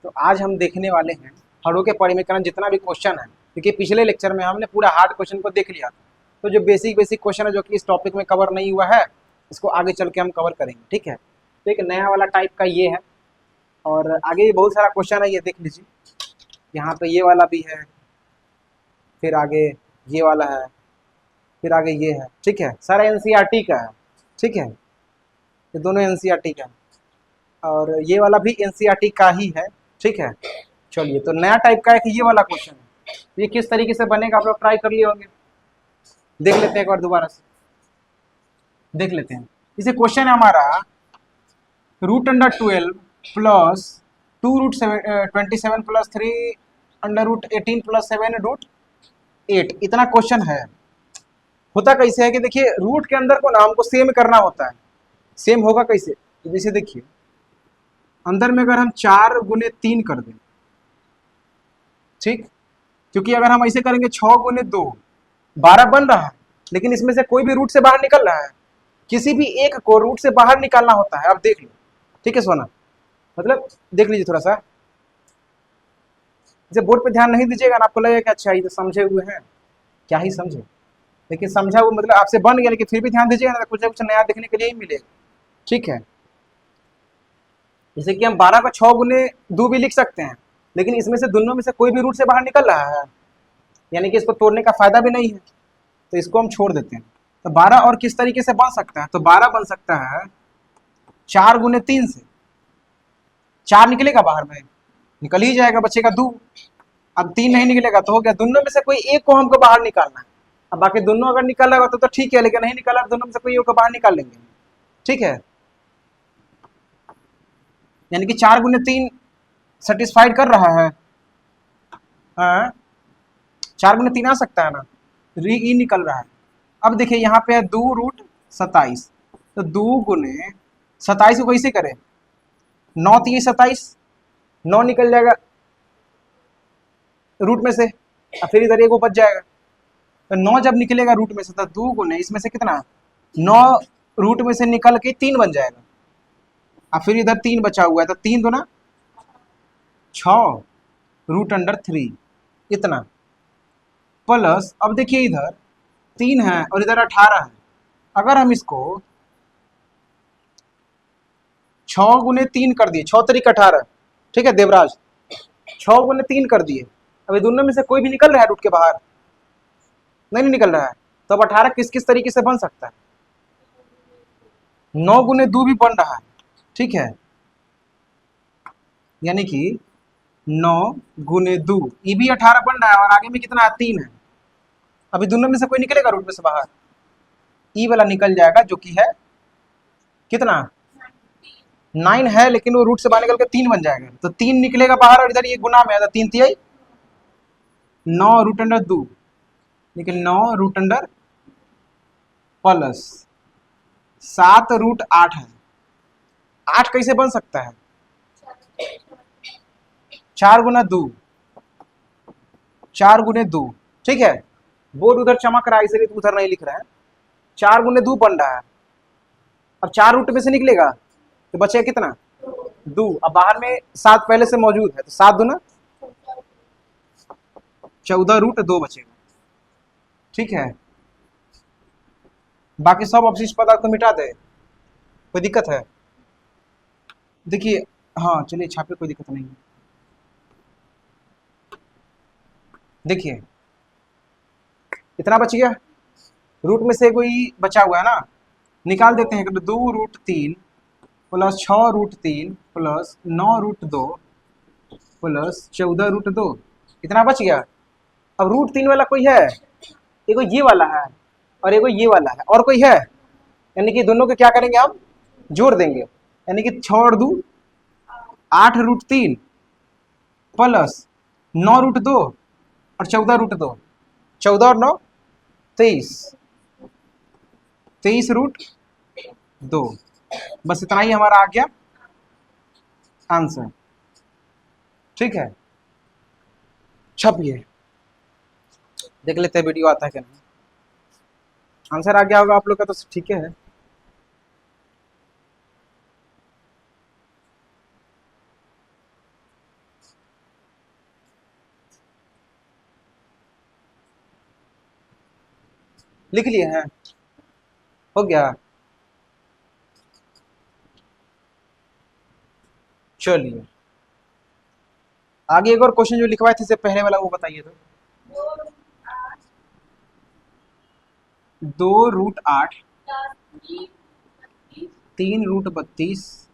तो आज हम देखने वाले हैं हरों के परिमीकरण जितना भी क्वेश्चन है, क्योंकि पिछले लेक्चर में हमने पूरा हार्ड क्वेश्चन को देख लिया था। तो जो बेसिक बेसिक क्वेश्चन है जो कि इस टॉपिक में कवर नहीं हुआ है, इसको आगे चल के हम कवर करेंगे। ठीक है, तो एक नया वाला टाइप का ये है, और आगे भी बहुत सारा क्वेश्चन है, ये देख लीजिए। यहाँ पे ये वाला भी है, फिर आगे ये वाला है, फिर आगे ये है। ठीक है, सारा एनसीईआरटी का है। ठीक है, ये दोनों एनसीईआरटी का है, और ये वाला भी एनसीईआरटी का ही है। ठीक है, चलिए, तो नया टाइप का है कि ये वाला क्वेश्चन है, ये किस तरीके से बनेगा आप लोग ट्राई कर लिए होंगे। देख लेते हैं एक बार दोबारा से, देख लेते हैं। इसे क्वेश्चन है हमारा √12 प्लस 2√27 प्लस 3√18 प्लस 7√8, इतना क्वेश्चन है। होता कैसे है कि देखिए, रूट के अंदर को ना हमको सेम करना होता है। सेम होगा कैसे, तो जैसे देखिए, अंदर में अगर हम 4 गुने 3 कर दें, ठीक, क्योंकि अगर हम ऐसे करेंगे 6 गुने 2 12 बन रहा है, लेकिन इसमें से कोई भी रूट से बाहर निकल रहा है। किसी भी एक को रूट से बाहर निकालना होता है। अब देख लो, ठीक है सोना, मतलब देख लीजिए थोड़ा सा, इसे बोर्ड पे ध्यान नहीं दीजिएगा ना, आपको लगेगा कि अच्छा ये तो समझे हुए हैं, क्या ही समझे, लेकिन समझा हुआ मतलब आपसे बन गया, लेकिन फिर भी ध्यान दीजिएगा ना, कुछ ना कुछ नया देखने के लिए ही मिलेगा। ठीक है, जैसे कि हम 12 को 6 गुने 2 भी लिख सकते हैं, लेकिन इसमें से दोनों में से कोई भी रूट से बाहर निकल रहा है, यानी कि इसको तोड़ने का फायदा भी नहीं है, तो इसको हम छोड़ देते हैं। तो 12 और किस तरीके से बन सकता है, तो 12 बन सकता है 4 गुने 3 से। 4 निकलेगा बाहर में, निकल ही जाएगा, बचेगा 2। अब 3 नहीं निकलेगा तो हो गया, दोनों में से कोई एक को हमको बाहर निकालना है। अब बाकी दोनों अगर निकल रहा तो ठीक है, लेकिन नहीं निकला दोनों में से कोई एक को बाहर निकाल लेंगे। ठीक है, यानी कि 4 गुने 3 सेटिस्फाइड कर रहा है। हाँ, 4 गुने 3 आ सकता है ना, ई निकल रहा है। अब देखिए यहाँ पे है 2√27, तो 2 गुने 27 को कैसे करें, 9 3 27, 9 निकल जाएगा रूट में से, और फिर इधर एक वो बच जाएगा। तो 9 जब निकलेगा रूट में से, तो 2 गुने इसमें से कितना, 9 रूट में से निकल के 3 बन जाएगा, और फिर इधर 3 बचा हुआ है, तो 3 दूना 6 √3 इतना, प्लस अब देखिए इधर 3 है और इधर 18 है। अगर हम इसको 6 गुने 3 कर दिए, 6 तरीक 18, ठीक है देवराज, 6 गुने 3 कर दिए, अभी दोनों में से कोई भी निकल रहा है रूट के बाहर, नहीं निकल रहा है, तो अब 18 किस किस तरीके से बन सकता है, 9 गुने 2 भी बन रहा है। ठीक है, यानी कि 9 गुने 2, ये भी 18 बन रहा है, और आगे में कितना है, 3 है। अभी दोनों में से कोई निकलेगा रूट में से बाहर, ई वाला निकल जाएगा, जो कि है कितना 9 है, लेकिन वो रूट से बाहर निकल के 3 बन जाएगा, तो 3 निकलेगा बाहर, और इधर ये गुना में है, तो 3 3 9 √2, लेकिन 9 √, प्लस 7√8 है। 8 कैसे बन सकता है, 4 गुना 2, 4 गुने 2, ठीक है, बोर्ड उधर चमक रहा है इसलिए उधर नहीं लिख रहा है। 4 गुने 2 बन रहा है, अब 4 रूट में से निकलेगा तो बचेगा कितना, 2, अब बाहर में 7 पहले से मौजूद है, तो 7 दूना 14√2 बचेगा। ठीक है, बाकी सब अवशिष्ट पदार्थ को मिटा दे, कोई दिक्कत है, देखिए, हाँ चलिए छापे, कोई दिक्कत नहीं है। देखिए इतना बच गया, रूट में से कोई बचा हुआ है ना, निकाल देते हैं, 2√3 प्लस 6√3 प्लस 9√2 प्लस 14√2, इतना बच गया। अब √3 वाला कोई है, एगो ये वाला है और एगो ये वाला है, और कोई है, यानी कि दोनों को क्या करेंगे हम, जोड़ देंगे, यानी कि 6 और 2 8√3 प्लस 9√2 और 14√2, 14 और 9 23, 23√2, बस इतना ही हमारा आ गया आंसर। ठीक है, छपिए, देख लेते हैं वीडियो आता है कि नहीं। आंसर आ गया होगा आप लोग का, तो ठीक है। लिख लिए हैं, हो गया। चलिए आगे एक और क्वेश्चन जो लिखवाए थे इससे पहले वाला वो बताइए तो। 2√8 3√32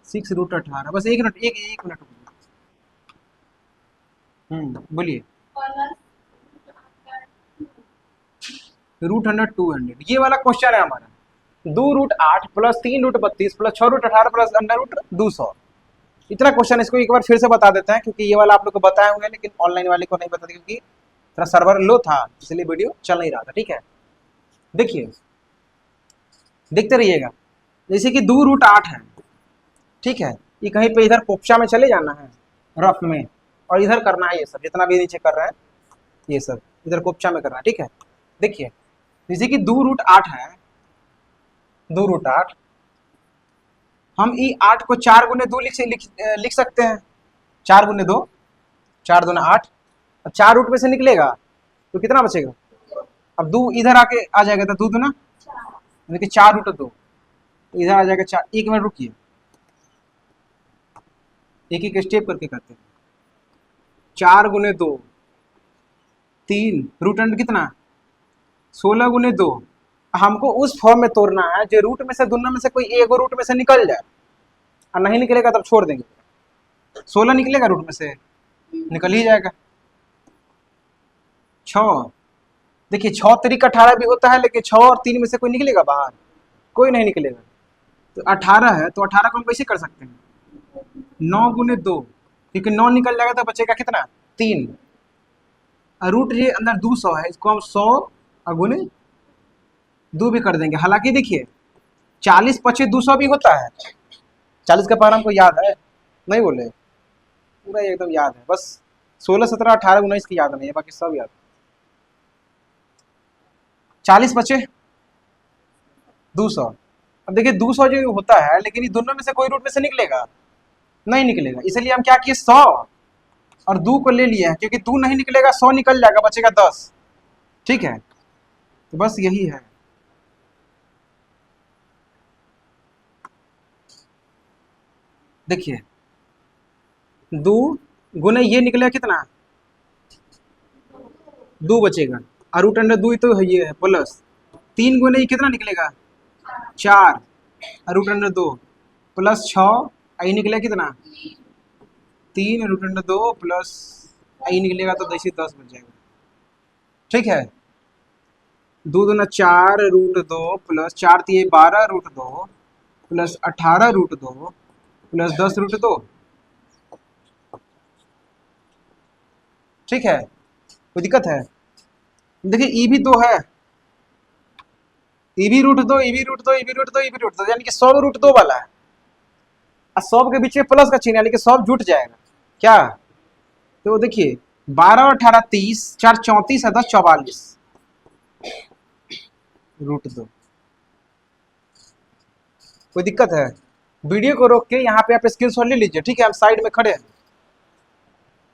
6√18, बस एक मिनट, एक मिनट बोलिए। √100 ये वाला क्वेश्चन है हमारा। 2√8 प्लस 3√32 प्लस 6√18 प्लस √200, इतना क्वेश्चन। इसको एक बार फिर से बता देते हैं क्योंकि ये वाला आप लोग को बताए हुए हैं लेकिन ऑनलाइन वाले को नहीं बता, क्योंकि थोड़ा सर्वर लो था इसलिए वीडियो चल नहीं रहा था। ठीक है, देखिए देखते रहिएगा। जैसे कि 2√8 है, ठीक है, ये कहीं पे इधर कोप्चा में चले जाना है रफ में, और इधर करना है ये सब जितना भी नीचे कर रहे हैं ये सब इधर कोप्चा में करना है। ठीक है, देखिए जैसे कि 2√8 है, 2√8 हम ई 8 को 4 × 2 लिख सकते हैं। 4 × 2 4 दूना 8, अब 4 रूट में से निकलेगा तो कितना बचेगा? अब 2 इधर आके आ जाएगा तो 2 दूना यानी कि 4√2 इधर आ जाएगा 4। एक मिनट रुकिए, एक एक स्टेप करके करते हैं। 4 × 2 3 √अंडर कितना 16 × 2। हमको उस फॉर्म में तोड़ना है जो रूट में से दोनों में से कोई एक रूट में से निकल जाए, और नहीं निकलेगा तब छोड़ देंगे। 16 निकलेगा रूट में से, निकल ही जाएगा। 6, देखिए 6 3 18 भी होता है, लेकिन 6 और 3 में से कोई निकलेगा बाहर? कोई नहीं निकलेगा। तो 18 है, तो 18 को हम कैसे कर सकते हैं? 9 × 2, क्योंकि 9 निकल जाएगा तो बचेगा कितना 3। रूट ये अंदर 200 है, इसको हम 100 गुने 2 भी कर देंगे। हालांकि देखिए 40 25 200 भी होता है। 40 का पारा हमको याद है, नहीं बोले पूरा एकदम याद है, बस 16 17 18 19 की याद नहीं है, बाकी सब याद। 40 बचे 200। अब देखिए 200 जो होता है, लेकिन ये दोनों में से कोई रूट में से निकलेगा? नहीं निकलेगा। इसलिए हम क्या किए 100 और 2 को ले लिए हैं, क्योंकि 2 नहीं निकलेगा 100 निकल जाएगा, बचेगा 10। ठीक है, तो बस यही है। देखिए 2 गुने ये निकलेगा कितना 2 बचेगा, और √2 तो है ये है प्लस 3 गुने ये कितना निकलेगा 4, और √2 प्लस 6 आई निकलेगा कितना 3 √2 प्लस आई निकलेगा तो जैसे 10 बच जाएगा। ठीक है, 2 दूना 4 √2 प्लस 4 3 12 √2 प्लस 18 √2 प्लस 10 √2। ठीक है, कोई दिक्कत है? देखिए ई भी 2 है, ई भी √2 ई भी √2 ई भी √2 ई भी √2, यानी कि सब √2 वाला है, और सब के बीच में प्लस का चिन्ह यानी कि सब जुट जाएगा क्या। तो देखिए 12 और 18 30 4 34 है 10 44 √2। कोई दिक्कत है? वीडियो को रोक के यहाँ पे आप स्क्रीनशॉट ले लीजिए। ठीक है, हम साइड में खड़े हैं।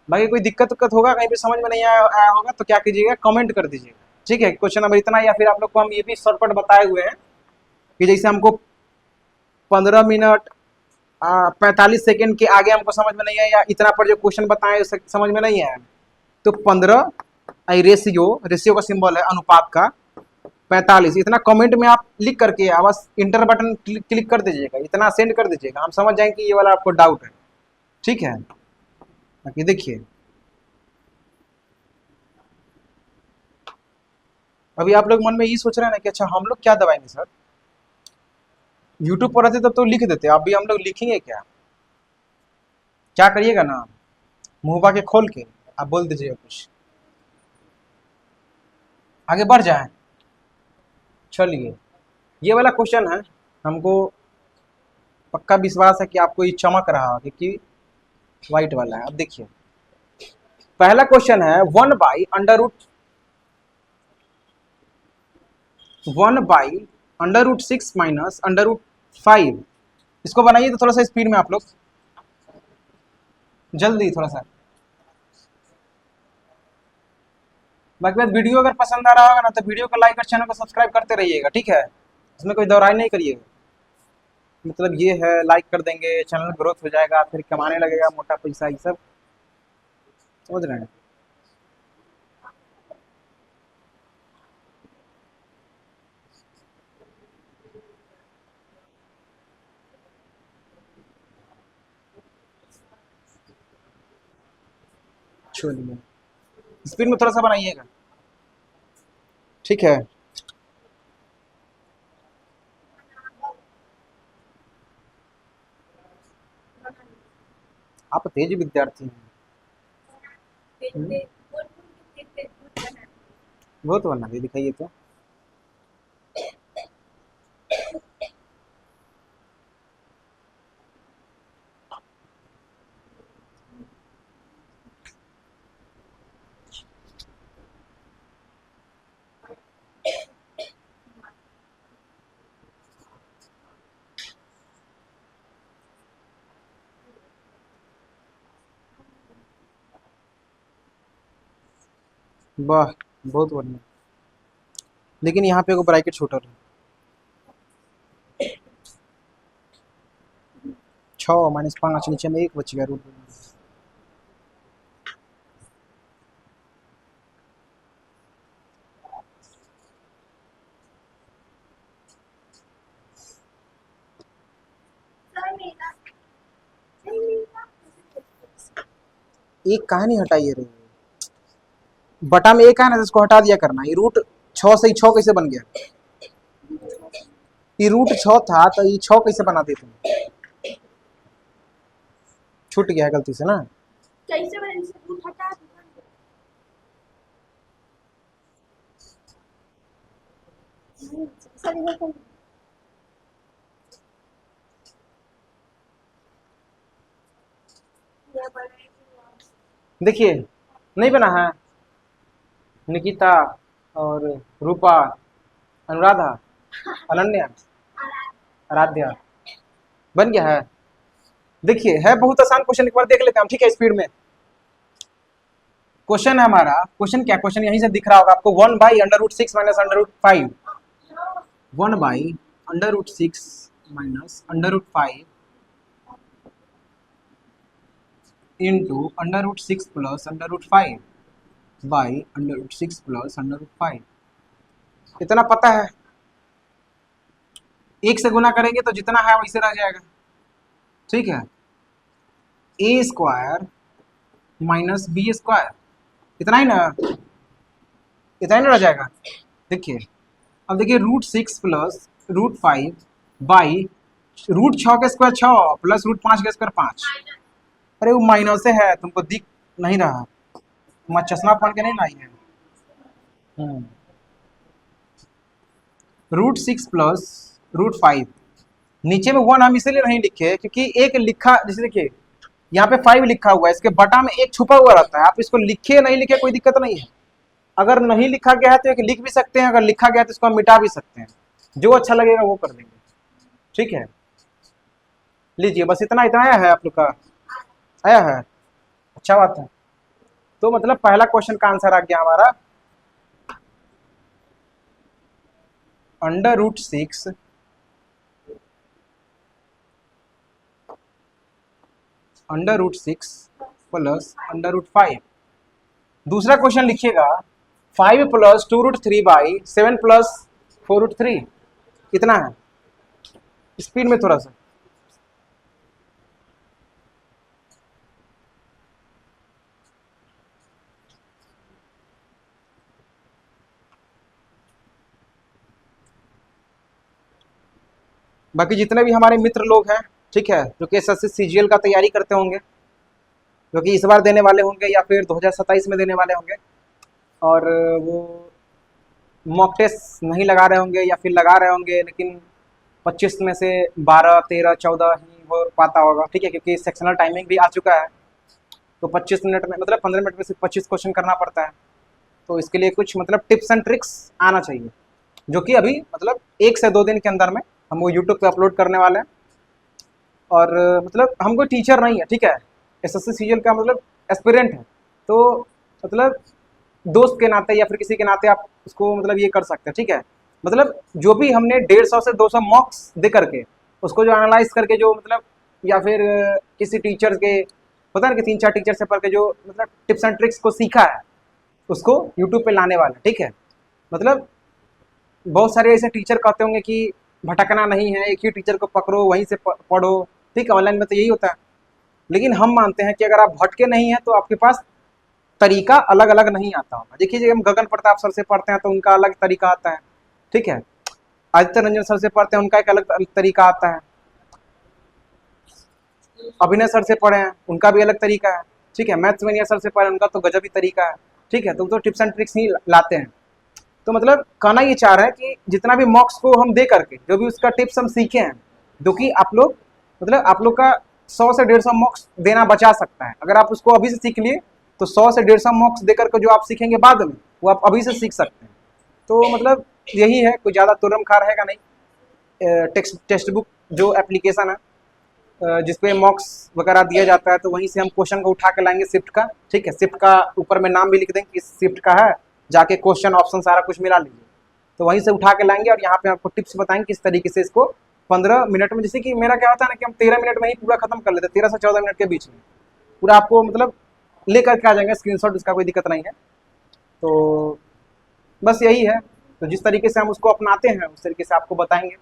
बाकी कोई दिक्कत होगा, कहीं पे समझ में नहीं आया होगा तो क्या कीजिएगा, कमेंट कर दीजिएगा। ठीक है, क्वेश्चन नंबर इतना, या फिर आप लोग को हम ये भी शॉर्टकट बताए हुए हैं कि जैसे हमको 15 मिनट 45 सेकेंड के आगे हमको समझ में नहीं आया, या इतना पर जो क्वेश्चन बताए समझ में नहीं आया, तो 15 रेशियो का सिंबल है अनुपात का 45, इतना कमेंट में आप लिख करके बस इंटर बटन क्लिक कर दीजिएगा, इतना सेंड कर दीजिएगा, हम समझ जाएंगे कि ये वाला आपको डाउट है। ठीक है, बाकी देखिए अभी आप लोग मन में ये सोच रहे हैं ना कि अच्छा हम लोग क्या दबाएंगे सर, यूट्यूब पर रहते तब तो लिख देते, अभी हम लोग लिखेंगे क्या? क्या करिएगा ना, मुंह बाके खोल के आप बोल दीजिएगा कुछ, आगे बढ़ जाए। चलिए ये वाला क्वेश्चन है, हमको पक्का विश्वास है कि आपको ये चमक रहा होगा कि व्हाइट वाला है। अब देखिए पहला क्वेश्चन है 1/√6 माइनस √5, इसको बनाइए तो थोड़ा सा स्पीड में आप लोग, जल्दी थोड़ा सा। बाकी बात वीडियो अगर पसंद आ रहा होगा ना तो वीडियो को लाइक और चैनल को सब्सक्राइब करते रहिएगा, ठीक है, इसमें कोई दोहराई नहीं करिएगा। मतलब ये है, लाइक कर देंगे चैनल ग्रोथ हो जाएगा, फिर कमाने लगेगा मोटा पैसा, ये सब समझ रहे हैं। चलिए स्पीड में थोड़ा सा बनाइएगा, ठीक है। आप तेज विद्यार्थी हैं। वो तो बना दे, दिखाइए तो। वाह, बहुत बढ़िया। लेकिन यहाँ पे एगो ब्रैकेट छूटल है, 6 - 5 नीचे में 1 बच गया रूट। एक कहा नहीं हटाइए रे, बटा में एक है ना, तो इसको हटा दिया करना। ये रूट 6 से 6 कैसे बन गया? ये रूट 6 था तो ये 6 कैसे बना दी तुम? छूट गया है गलती से ना। कैसे बने से रूट हटा देखिए नहीं बना है। निकिता और रूपा, अनुराधा, अनन्या, आराध्या, बन गया है। देखिए है बहुत आसान क्वेश्चन, एक बार देख लेते हैं हम, ठीक है, स्पीड में। क्वेश्चन है हमारा, क्वेश्चन क्या, क्वेश्चन यहीं से दिख रहा होगा आपको, 1/√6 - √5, 1/√6 - √5 इंटू √6 प्लस √5 बाई √6 प्लस √5। इतना पता है, एक से गुना करेंगे तो जितना है वैसे रह जाएगा, ठीक है। a² माइनस b², इतना ही ना, इतना ही ना रह जाएगा। देखिए अब देखिए √6 प्लस √5 बाई √6 के स्क्वायर 6 प्लस √5 के स्क्वायर 5। अरे वो माइनस से है, तुमको दिख नहीं रहा, तुम्हारा चश्मा पहन के नहीं लाई है। √6 प्लस √5, नीचे में 1 हम इसीलिए नहीं लिखे क्योंकि एक लिखा, जैसे देखिए यहाँ पे 5 लिखा हुआ है, इसके बटा में एक छुपा हुआ रहता है। आप इसको लिखे नहीं लिखे कोई दिक्कत नहीं है, अगर नहीं लिखा गया है तो एक लिख भी सकते हैं, अगर लिखा गया है तो इसको हम मिटा भी सकते हैं, जो अच्छा लगेगा वो कर देंगे, ठीक है। लीजिए बस इतना इतना आया है आप लोग का, आया है, अच्छा बात है। तो मतलब पहला क्वेश्चन का आंसर आ गया हमारा √6 प्लस √5। दूसरा क्वेश्चन लिखिएगा 5 प्लस 2√3 बाई 7 प्लस 4√3, कितना है? स्पीड में थोड़ा सा। बाकी जितने भी हमारे मित्र लोग हैं, ठीक है, जो कि एसएससी सीजीएल का तैयारी करते होंगे, जो कि इस बार देने वाले होंगे या फिर 2027 में देने वाले होंगे, और वो मॉक टेस्ट नहीं लगा रहे होंगे या फिर लगा रहे होंगे, लेकिन 25 में से 12, 13, 14 ही हो पाता होगा, ठीक है, क्योंकि सेक्शनल टाइमिंग भी आ चुका है। तो 25 मिनट में, मतलब 15 मिनट में सिर्फ 25 क्वेश्चन करना पड़ता है। तो इसके लिए कुछ मतलब टिप्स एंड ट्रिक्स आना चाहिए, जो कि अभी मतलब 1 से 2 दिन के अंदर में हम वो यूट्यूब पे अपलोड करने वाले हैं। और मतलब हम कोई टीचर नहीं है, ठीक है, एसएससी सीजीएल का मतलब एस्पिरेंट है, तो मतलब दोस्त के नाते या फिर किसी के नाते आप उसको मतलब ये कर सकते हैं, ठीक है। मतलब जो भी हमने 150 से 200 मॉक्स दे करके उसको जो एनालाइज करके जो मतलब या फिर किसी टीचर के पता ना कि 3-4 टीचर से पढ़ के जो मतलब टिप्स एंड ट्रिक्स को सीखा है उसको यूट्यूब पे लाने वाला, ठीक है। मतलब बहुत सारे ऐसे टीचर कहते होंगे कि भटकना नहीं है, एक ही टीचर को पकड़ो वहीं से पढ़ो, ठीक है। ऑनलाइन में तो यही होता है, लेकिन हम मानते हैं कि अगर आप भटके नहीं हैं तो आपके पास तरीका अलग अलग नहीं आता होगा। देखिए हम गगन प्रताप सर से पढ़ते हैं तो उनका अलग तरीका आता है, ठीक है। आदित्य रंजन सर से पढ़ते हैं उनका एक अलग तरीका आता है। अभिनय सर से पढ़े हैं उनका भी अलग तरीका है, ठीक है। मैथ्स मैनिया सर से पढ़े उनका तो गजब ही तरीका है, ठीक है। तो टिप्स एंड ट्रिक्स ही लाते हैं। तो मतलब कहना ये चाह रहा है कि जितना भी मॉक्स को हम दे करके जो भी उसका टिप्स हम सीखे हैं, जो कि आप लोग मतलब आप लोग का 100 से 150 मॉक्स देना बचा सकता है। अगर आप उसको अभी से सीख लिए तो 100 से 150 मॉक्स देकर के जो आप सीखेंगे बाद में वो आप अभी से सीख सकते हैं। तो मतलब यही है, कोई ज़्यादा तुरम खा रहेगा नहीं। टेक्स्ट बुक जो एप्लीकेशन है जिसपे मॉक्स वगैरह दिया जाता है तो वहीं से हम क्वेश्चन को उठा के लाएंगे शिफ्ट का, ठीक है। शिफ्ट का ऊपर में नाम भी लिख देंगे किस शिफ्ट का है, जाके क्वेश्चन ऑप्शन सारा कुछ मिला लीजिए, तो वहीं से उठा के लाएंगे और यहाँ पे आपको टिप्स बताएंगे किस तरीके से इसको 15 मिनट में, जैसे कि मेरा क्या होता है ना कि हम 13 मिनट में ही पूरा खत्म कर लेते हैं, 13 से 14 मिनट के बीच में पूरा आपको मतलब लेकर के आ जाएंगे स्क्रीनशॉट, उसका कोई दिक्कत नहीं है। तो बस यही है, तो जिस तरीके से हम उसको अपनाते हैं उस तरीके से आपको बताएंगे,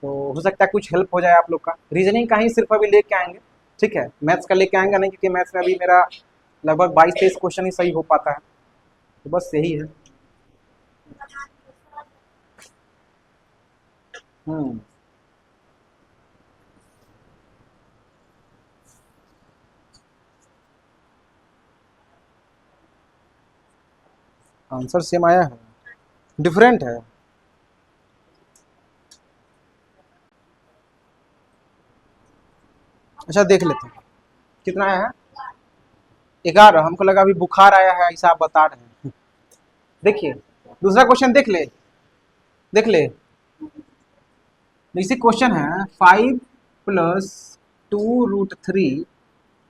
तो हो सकता है कुछ हेल्प हो जाए आप लोग का। रीजनिंग का ही सिर्फ अभी लेके आएंगे, ठीक है। मैथ्स का लेके आएंगे नहीं, क्योंकि मैथ्स में अभी मेरा लगभग 22-23 क्वेश्चन ही सही हो पाता है। तो बस यही है। हम्म आंसर सेम आया है, डिफरेंट है। अच्छा देख लेते हैं कितना आया है। 11, हमको लगा अभी बुखार आया है ऐसा आप बता रहे हैं। देखिए दूसरा क्वेश्चन देख ले इसी क्वेश्चन है 5 प्लस 2√3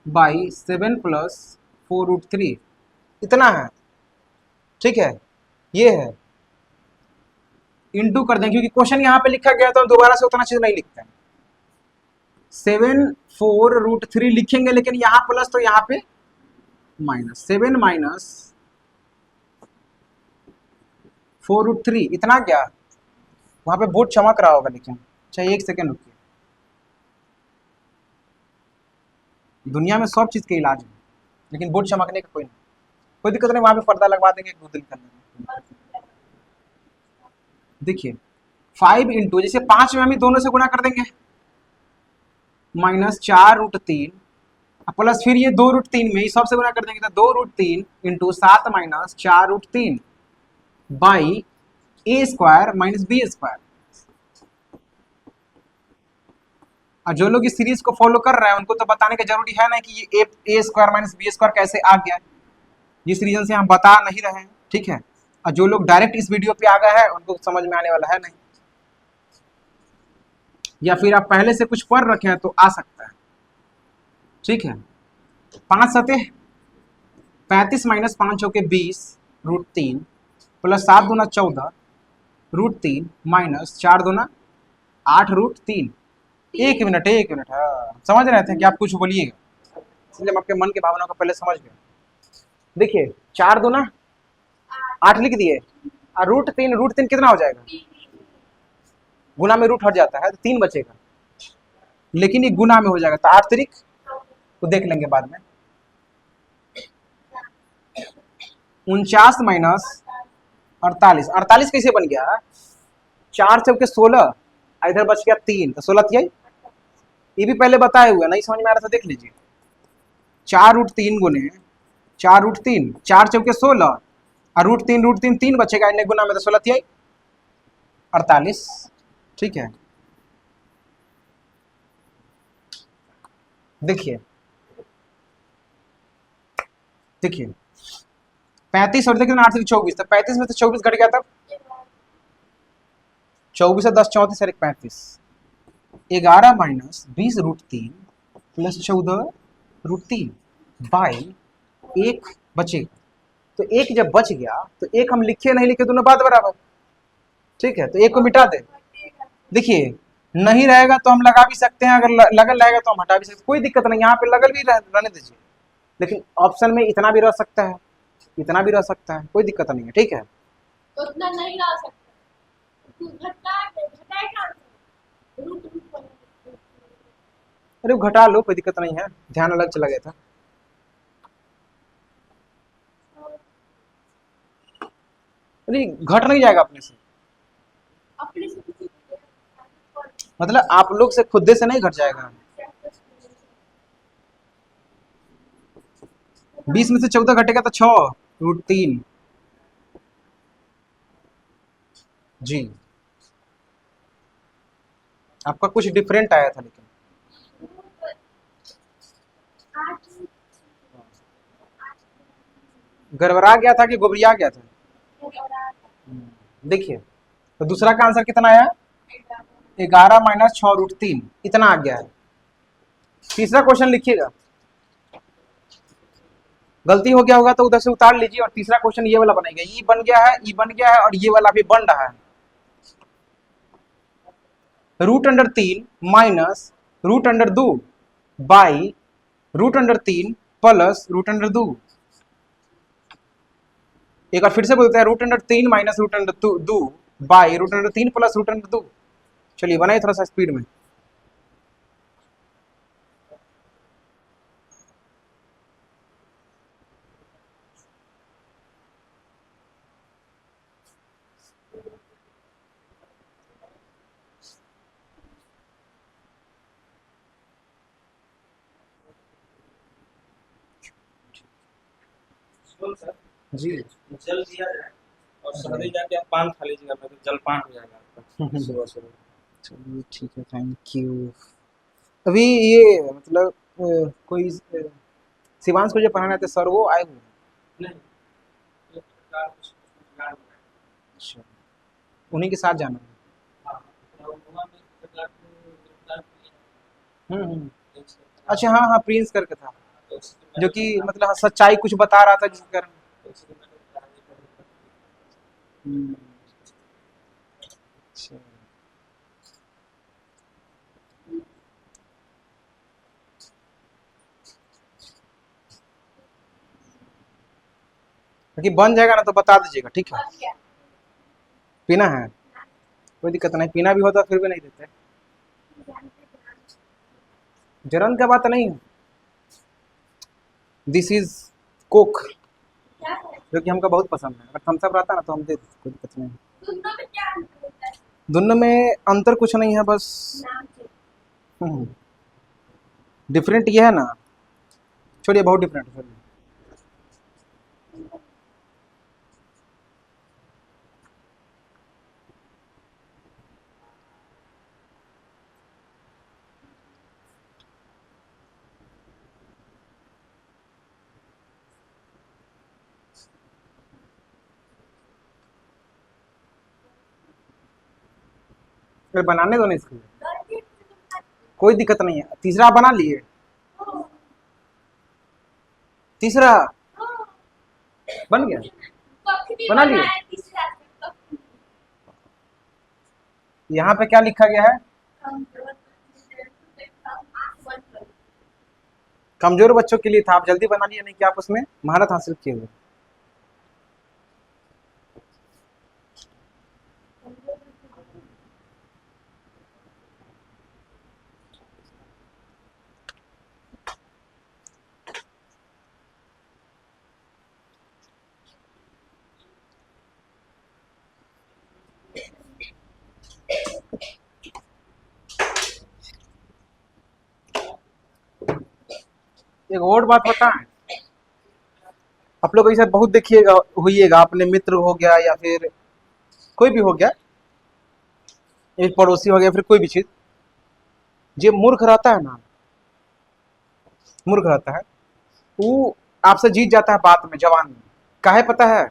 बाई 7 प्लस 4√3 इतना है, ठीक है। ये है इंटू कर दें, क्योंकि क्वेश्चन यहाँ पे लिखा गया तो हम दोबारा से उतना चीज नहीं लिखते हैं। 7 4√3 लिखेंगे लेकिन यहाँ प्लस तो यहाँ पे माइनस, 7 माइनस 4√3 इतना क्या, वहां पे बोर्ड चमक रहा होगा लेकिन चाहिए, 1 सेकेंड रुकिए। दुनिया में सब चीज के इलाज है लेकिन बोर्ड चमकने का कोई दिक्कत नहीं, वहां पे पर्दा लगवा देंगे 2 दिन करने में। देखिए 5 इंटू जैसे 5 में हम दोनों से गुणा कर देंगे, माइनस 4√3 प्लस फिर ये 2√3 में सब से गुणा कर देंगे तो 2√3 into 7 minus 4√3 by a square minus b square. और जो लोग इस सीरीज को फॉलो कर रहे हैं उनको तो बताने की जरूरी है ना कि ये ए स्क्वायर माइनस बी स्क्वायर कैसे आ गया, जिस रीजन से हम बता नहीं रहे हैं, ठीक है। और जो लोग डायरेक्ट इस वीडियो पे आ गए हैं उनको समझ में आने वाला है नहीं, या फिर आप पहले से कुछ पढ़ रखे हैं तो आ सकता है, ठीक है। 5 सतह 35 माइनस 5 चौके 20√3 प्लस 7 दूना 14√3 माइनस 4 दूना 8√3। एक मिनट हाँ समझ रहे थे कि आप कुछ बोलिएगा, इसलिए हम आपके मन की भावना को पहले समझ गए। देखिए 4 दूना 8 लिख दिए और √3 कितना हो जाएगा, गुना में रूट हट जाता है तो 3 बचेगा, लेकिन ये गुना में हो जाएगा तो 8 तरीक तो देख लेंगे बाद में। 49 माइनस 48 कैसे बन गया, 4 चौके 16 इधर बच गया 3 तो 16 थी, ये भी पहले बताए हुए नहीं समझ में आ रहा था देख लीजिए। 4√3 गुने 4√3 4 चौके 16 और √3 3 बचेगा, इन्हें गुना में तो 16 थी 48, ठीक है। देखिए 35 और देखिए 8 से 24 तो 35 में से 24 घट गया तब 24 से 10 34 और 35 11 माइनस 20√3 प्लस 14√3 बाई 1 बचेगा, तो एक जब बच गया तो एक हम लिखे नहीं लिखे दोनों बात बराबर, ठीक है। तो एक को मिटा दे, देखिए नहीं रहेगा तो हम लगा भी सकते हैं, अगर लगल रहेगा तो हम हटा भी सकते हैं, कोई दिक्कत नहीं, यहाँ पे लगल भी रहने दीजिए, लेकिन ऑप्शन में इतना भी रह सकता है, इतना भी रह सकता है, कोई दिक्कत नहीं है, ठीक है। उतना नहीं ला सकता, तू घटाए कहाँ से? रूट रूट बना। अरे वो घटा लो, कोई दिक्कत नहीं है, ध्यान अलग चला गया था। अरे घट नहीं जाएगा अपने से, अपने से किसी को मतलब आप लोग से खुद से नहीं घट जाएगा। 20 में से 14 घटेगा तो 6√3 जी। आपका कुछ डिफरेंट आया था लेकिन, गड़बड़ा गया था कि गोबरिया गया था? देखिए तो दूसरा का आंसर कितना आया, 11 माइनस 6√3, इतना आ गया है। तीसरा क्वेश्चन लिखिएगा, गलती हो गया होगा तो उधर से उतार लीजिए, और तीसरा क्वेश्चन ये वाला बनेगा, ई बन गया है, ई बन गया है, और ये वाला भी बन रहा है। √3 माइनस √2 बाई √3 प्लस √2। एक बार फिर से बोलते हैं, √3 माइनस √2 बाई √3 प्लस √2। चलिए बनाइए थोड़ा सा स्पीड में। सर जी जल दिया जाए और शहरी जाके आप पान खा लीजिएगा, तो जलपान हो जाएगा आपका सुबह सुबह। चलिए ठीक है, थैंक यू। अभी ये मतलब कोई शिवांश को जो पढ़ाना थे सर, वो आए हुए हैं? नहीं, एक प्रकार कुछ रोजगार में है। अच्छा, उन्हीं के साथ जाना है। हाँ, तो वहाँ में एक प्रकार को गिरफ्तार किया हम्म। एक से- अच्छा हाँ हाँ, प्रिंस करके था, तो उसके जो बाद- कि मतलब हाँ, सच्चाई कुछ बता रहा था जिसके कारण। तो उसके बाद आगे का- हम्म, अच्छा। कि बन जाएगा ना तो बता दीजिएगा, ठीक है। और क्या? पीना है, कोई दिक्कत नहीं, पीना भी होता फिर भी नहीं देते, जरन का बात नहीं। दिस इज कोक, क्या है? जो कि हमको बहुत पसंद है, अगर थम्स अप रहता ना तो हम दे देते, कोई दिक्कत नहीं। दोनों में क्या अंतर होता है? दोनों में अंतर कुछ नहीं है, बस नाम से। डिफरेंट ये है ना, छोड़िए बहुत डिफरेंट है। फिर बनाने दो ना इसके लिए, कोई दिक्कत नहीं है। तीसरा आप बना लिए, तीसरा बन गया, बना लिए। यहाँ पे क्या लिखा गया है, कमजोर बच्चों के लिए था, आप जल्दी बना लिए, नहीं कि आप उसमें महारत हासिल किए हुए। एक और बात बताएं, आप लोग ऐसा बहुत देखिएगा, हुईएगा, अपने मित्र हो गया या फिर कोई भी हो गया, एक पड़ोसी हो गया, फिर कोई भी चीज, जो मूर्ख रहता है ना, मूर्ख रहता है, वो आपसे जीत जाता है बात में, जवान में। काहे पता है?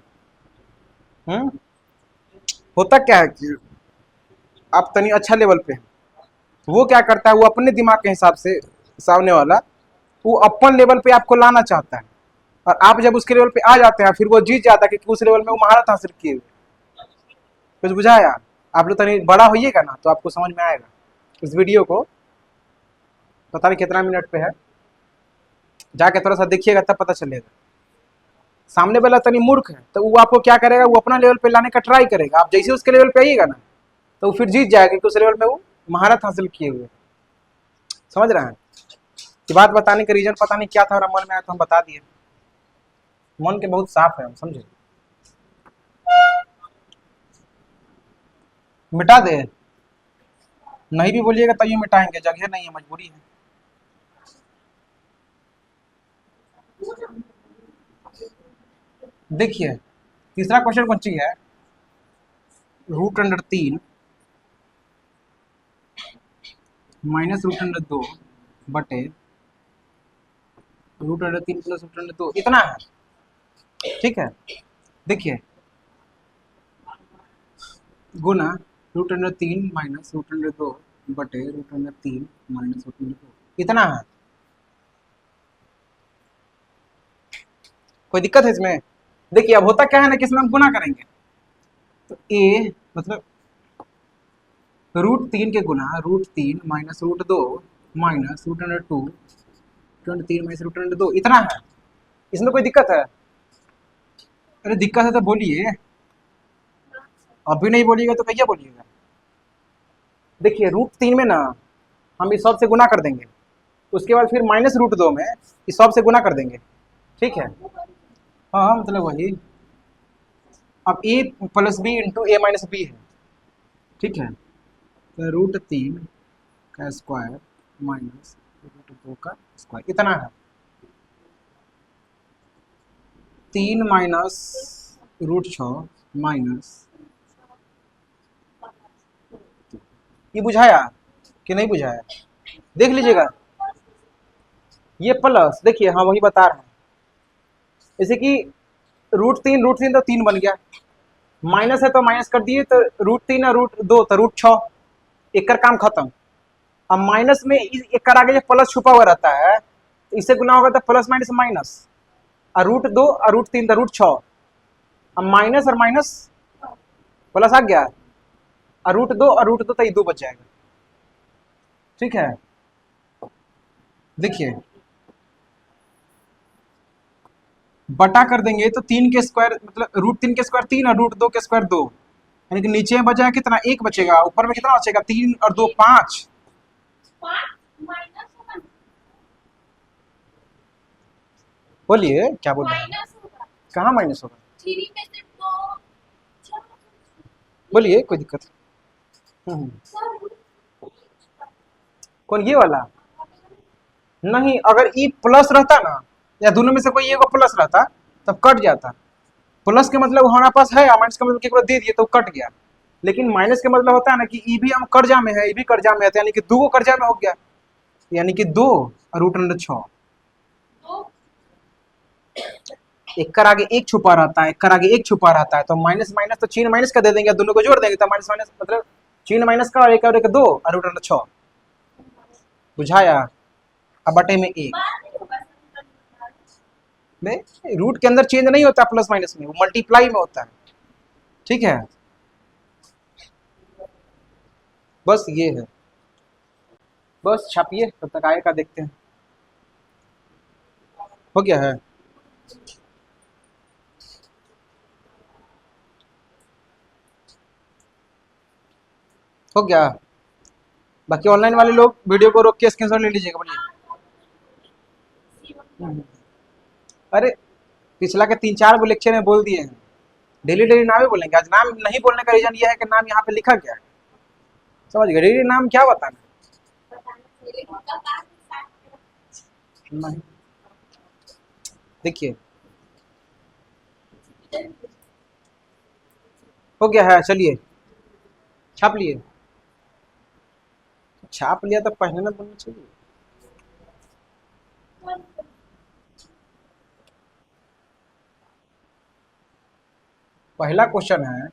हम्म, होता क्या है कि आप तनी अच्छा लेवल पे हैं, वो क्या करता है, वो अपने दिमाग के हिसाब से, सामने वाला वो अपन लेवल पे आपको लाना चाहता है, और आप जब उसके लेवल पे आ जाते हैं फिर वो जीत जाता है कि उस लेवल में वो महारत हासिल किए हुए। कुछ बुझाया? आप लोग तनी बड़ा होइएगा ना तो आपको समझ में आएगा। इस वीडियो को पता नहीं कितना मिनट पे है, जाके थोड़ा सा देखिएगा तब पता चलेगा। सामने वाला तनी मूर्ख है तो वो आपको क्या करेगा, वो अपना लेवल पे लाने का ट्राई करेगा। आप जैसे उसके लेवल पे आइएगा ना तो वो फिर जीत जाएगा क्योंकि उस लेवल में वो महारत हासिल किए हुए। समझ रहे हैं? ये बात बताने का रीजन पता नहीं क्या था, हमारा मन में आया तो हम बता दिए। मन के बहुत साफ है हम, समझे? मिटा दे? नहीं भी बोलिएगा तभी मिटाएंगे, जगह नहीं है, मजबूरी है। देखिए तीसरा क्वेश्चन कौन सी है, √3 माइनस √2 बटे √3 प्लस √2 इतना है। ठीक है, देखिए गुना √3 माइनस √2 बटे √3 माइनस √2 इतना है। कोई दिक्कत है इसमें? देखिए अब होता क्या है ना कि इसमें हम गुना करेंगे तो ए मतलब √3 के गुना √3 माइनस √2 माइनस √2 3 माइनस √2 इतना है। इसमें कोई दिक्कत है? अरे दिक्कत है तो बोलिए, अभी नहीं बोलिएगा तो कैसे बोलिएगा? देखिए √3 में ना हम इस सब से गुना कर देंगे, उसके बाद फिर माइनस √2 में इस सब से गुना कर देंगे। ठीक है, हाँ मतलब वही। अब ए प्लस बी इंटू ए माइनस बी है। ठीक है, तो √3 का स्क्वायर माइनस √2 का स्क्वायर इतना है। 3 माइनस √6 माइनस, ये बुझाया कि नहीं बुझाया? देख लीजिएगा ये प्लस, देखिए हाँ वही बता रहे हैं। जैसे कि √3 तो 3 बन गया, माइनस है तो माइनस कर दिए तो √3 और √2 तो √6, एक का काम खत्म। अब माइनस में एक कर आगे जो प्लस छुपा हुआ रहता है तो इससे गुना होगा तो प्लस माइनस माइनस, और √2 और √3 तो √6। अब माइनस और माइनस प्लस आ गया, और √2 और √2 तो ये 2 बच जाएगा। ठीक है, देखिए बटा कर देंगे तो 3 के स्क्वायर मतलब √3 के स्क्वायर 3 और √2 के स्क्वायर 2, यानी कि नीचे में बचा कितना, 1 बचेगा, ऊपर में कितना बचेगा, 3 और 2 5। 5 माइनस होगा, बोलिए क्या बोल रहे हैं? माइनस होगा, कहाँ माइनस होगा? 3 में से 2 बोलिए कोई दिक्कत? कौन ये वाला? नहीं, अगर ई प्लस रहता ना या दोनों में से कोई एगो प्लस रहता तब कट जाता। प्लस के मतलब हमारे पास है, माइनस का मतलब केकरो दे दिए तो कट गया। लेकिन माइनस का मतलब होता है ना कि ई भी हम कर्जा में है, ई भी कर्जा में है, तो यानी कि 2 को कर्जा में हो गया, यानी कि 2 और √6। एक कर आगे एक छुपा रहता है, एक कर आगे एक छुपा रहता है, तो माइनस माइनस तो चिन्ह माइनस का दे देंगे, दोनों को जोड़ देंगे तो माइनस माइनस मतलब चिन्ह माइनस का, और एक 2 और √6। बुझाया? अब बटे में 1 में रूट के अंदर चेंज नहीं होता प्लस माइनस में, वो मल्टीप्लाई में होता है। ठीक है, बस ये है, बस छापिए तब तक आएगा, देखते हैं हो गया है। हो गया, बाकी ऑनलाइन वाले लोग वीडियो को रोक के स्क्रीनशॉट ले लीजिएगा। बोलिए। अरे पिछला के 3-4 वो लेक्चर में बोल दिए हैं, डेली डेली नाम ही बोलेंगे। आज नाम नहीं बोलने का रीजन ये है कि नाम यहाँ पे लिखा गया है, समझ गए? डेली नाम क्या बताना? नहीं, देखिए हो गया है, चलिए छाप लिए। छाप लिया तो पहले ना बोलना चाहिए। पहला क्वेश्चन है,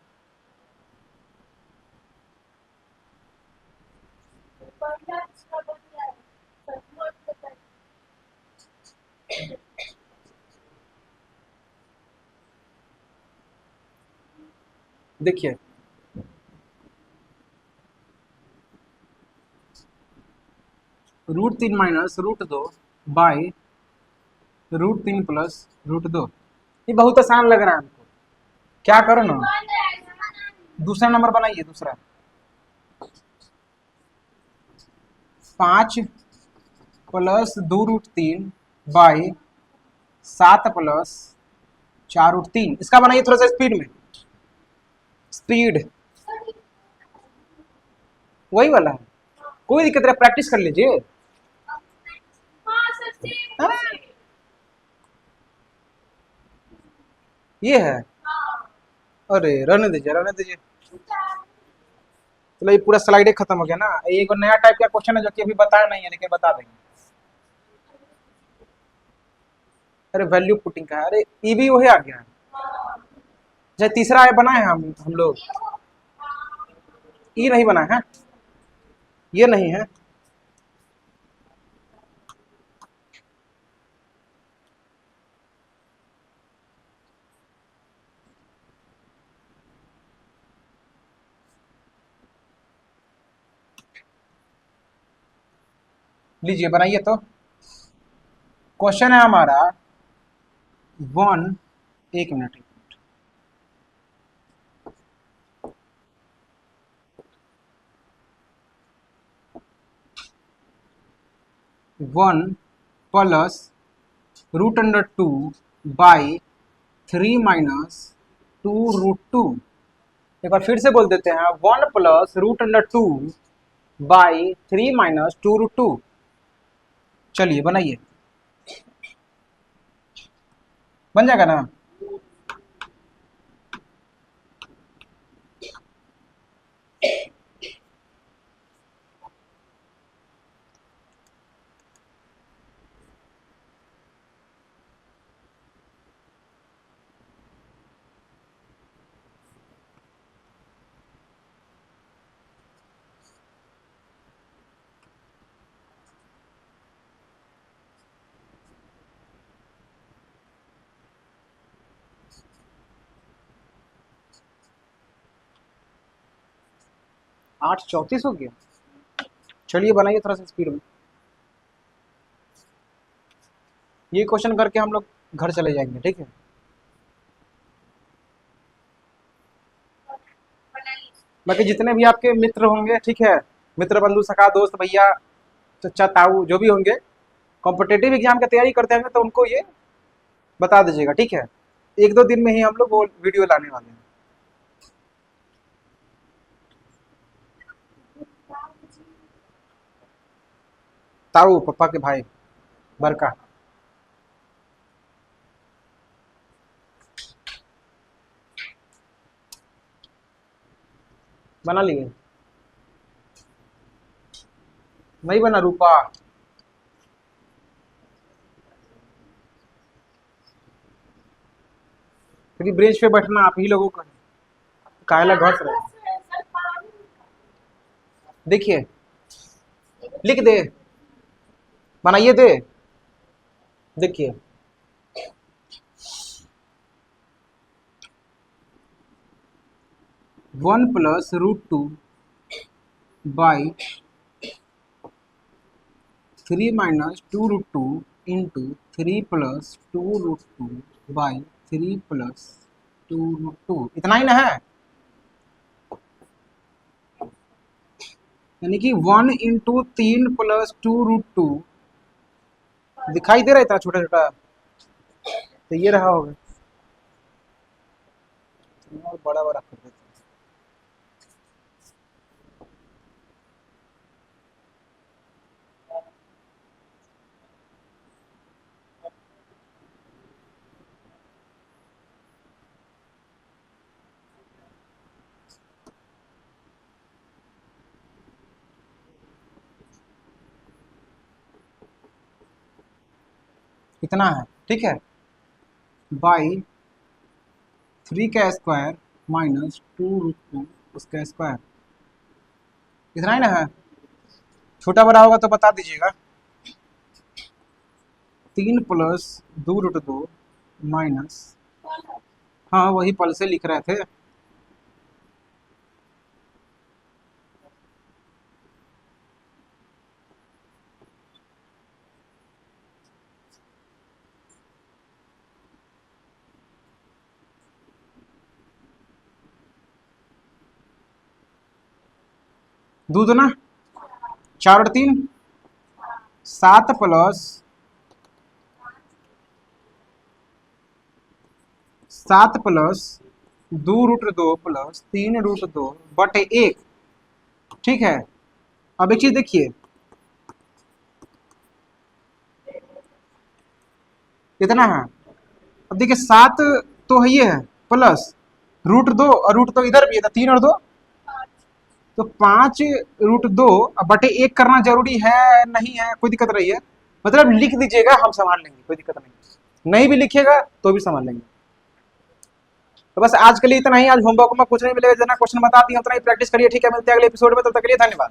देखिए √3 माइनस √2 बाई √3 प्लस √2। ये बहुत आसान लग रहा है हमको, क्या करो ना, दूसरा नंबर बनाइए, दूसरा 5 प्लस 2√3 बाई 7 प्लस 4√3। इसका बनाइए थोड़ा सा स्पीड में, स्पीड वही वाला है, कोई दिक्कत नहीं, प्रैक्टिस कर लीजिए। हाँ सर सेम हाँ, ये है, हाँ अरे रहने दीजिए रहने दीजिए। चलो ये पूरा स्लाइडे खत्म हो गया ना। ये एक नया टाइप का क्वेश्चन है जो कि अभी बताया नहीं है, लेकिन बता देंगे। अरे वैल्यू पुटिंग का है, अरे ई भी वही आ गया है। जो तीसरा है बनाए हैं हम लोग, ई नहीं बना है, ये नहीं है। लीजिए बनाइए तो। क्वेश्चन है हमारा 1, एक मिनट 1 प्लस √2 बाई 3 माइनस 2√2। एक बार फिर से बोल देते हैं, 1 प्लस √2 बाई 3 माइनस 2√2। चलिए बनाइए, बन जाएगा ना। आठ 34 हो गया। चलिए बनाइए थोड़ा सा स्पीड में। ये क्वेश्चन करके हम लोग घर चले जाएंगे, ठीक है। बाकी जितने भी आपके मित्र होंगे, ठीक है, मित्र बंधु सखा दोस्त भैया चचा ताऊ जो भी होंगे, कॉम्पिटेटिव एग्जाम की तैयारी करते होंगे, तो उनको ये बता दीजिएगा, ठीक है। 1-2 दिन में ही हम लोग वो वीडियो लाने वाले हैं। ताऊ पप्पा के भाई बड़का। बना लिए, नहीं बना रूपा। क्योंकि ब्रेंच पे बैठना आप ही लोगों का है। कायला घस रहे हैं। सर पानी देखिए लिख दे, बनाइए दे। देखिए 1 plus √2 by 3 minus 2√2 into 3 plus 2√2 by 3 plus 2√2, इतना ही ना है। यानी कि 1 इंटू 3 प्लस 2√2, दिखाई दे रहा है इतना छोटा छोटा, तो ये रहा होगा। और बड़ा बड़ा कर देते हैं। इतना है, ठीक है, बाई 3 का स्क्वायर माइनस 2√2 उसका स्क्वायर, इतना ही ना है। छोटा बड़ा होगा तो बता दीजिएगा। 3 प्लस 2√2 माइनस, हाँ वही पल से लिख रहे थे। 2 दूना 4 और 3 7 प्लस 2 √2 प्लस 3 √2 बटे 1। ठीक है, अब एक चीज देखिए, कितना है, अब देखिए 7 तो है, ये है प्लस √2 और √2 इधर भी है, तो 3 और 2 तो 5 √2 बटे 1 करना जरूरी है नहीं है, कोई दिक्कत नहीं है, मतलब लिख दीजिएगा, हम संभाल लेंगे, कोई दिक्कत नहीं भी लिखिएगा तो भी संभाल लेंगे। तो बस आज के लिए इतना ही, आज होमवर्क में कुछ नहीं मिलेगा, जितना क्वेश्चन बता दिए उतना ही प्रैक्टिस करिए, ठीक है, मिलते हैं अगले एपिसोड में, तब तक के लिए धन्यवाद।